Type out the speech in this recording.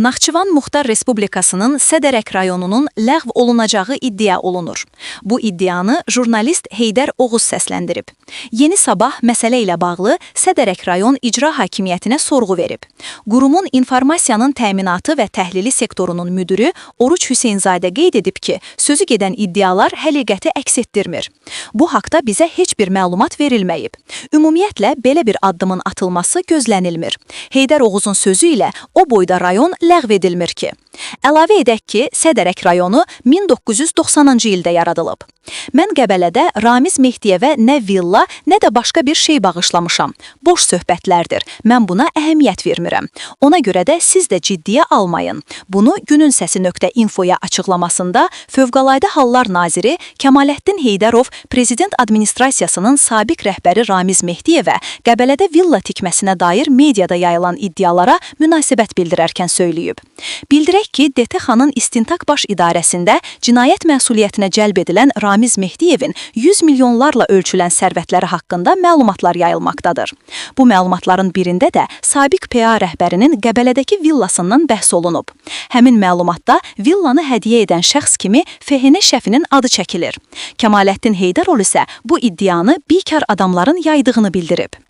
Naxçıvan Muxtar Respublikasının Sədərək rayonunun ləğv olunacağı iddia olunur. Bu iddianı jurnalist Heydər Oğuz səsləndirib. Yeni Sabah məsələ ilə bağlı Sədərək rayon icra hakimiyyətinə sorğu verib. Qurumun informasiyanın təminatı və təhlili sektorunun müdürü Oruç Hüseynzadə qeyd edib ki, sözü gedən iddialar həqiqəti əks etdirmir. Bu haqda bizə heç bir məlumat verilməyib. Ümumiyyətlə, belə bir addımın atılması gözlənilmir. Heydər Oğuzun sözü ilə o boyda rayon ləğv edilmir ki. Əlavə edək ki, Sədərək rayonu 1990-cı ildə yaradılıb. Mən Qəbələdə Ramiz Mehdiyevə nə villa, nə də başqa bir şey bağışlamışam. Boş söhbətlərdir. Mən buna əhəmiyyət vermirəm. Ona görə də siz də ciddiyə almayın. Bunu Günün Səsi.info-ya açıqlamasında Fövqəladə Hallar Naziri Kəmaləddin Heydərov Prezident Administrasiyasının sabiq rəhbəri Ramiz Mehdiyevə Qəbələdə villa tikməsinə dair mediada yayılan iddialara münasibət bildirərkən söyləyib. Bildirək ki, DTX-nın İstintaq Baş İdarəsində cinayət məsuliyyətinə cəlb edilən Ramiz Mehdiyevin 100 milyonlarla ölçülən sərvətləri haqqında məlumatlar yayılmaqdadır. Bu məlumatların birində də sabiq PA rəhbərinin Qəbələdəki villasından bəhs olunub. Həmin məlumatda villanı hədiyyə edən şəxs kimi FHN şəfinin adı çəkilir. Kəmaləddin Heydərov isə bu iddianı bikar adamların yaydığını bildirib.